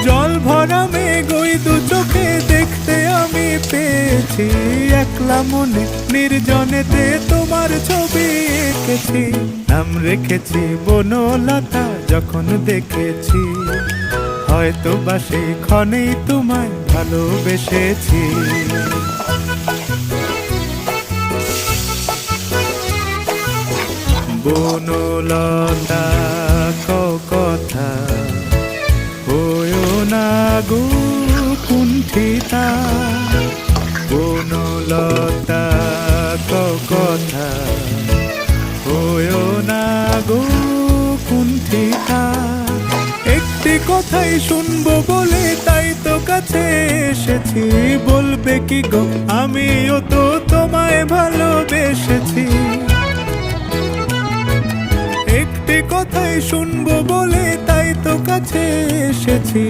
জল ভরা মেঘ ওই দু চোখে দেখতে আমি পেয়েছি, একলা মনে নির্জনেতে তোমার ছবি এঁকেছি। নাম রেখেছি বনলতা যখন দেখেছি, হয়তো বা সেই ক্ষণেই তোমায় ভালোবেসেছি। বনলতা কথা হয়ো না গো কুণ্ঠিতা, বনলতা কথা হয়ো না গো কুণ্ঠিতা। একটি কথাই শুনবো বলে তাই তো কাছে এসেছি, বলবে কি গো আমিও তো তোমায় ভালোবেসেছি। একটি কথাই শুনবো বলে তাই তো কাছে এসেছি।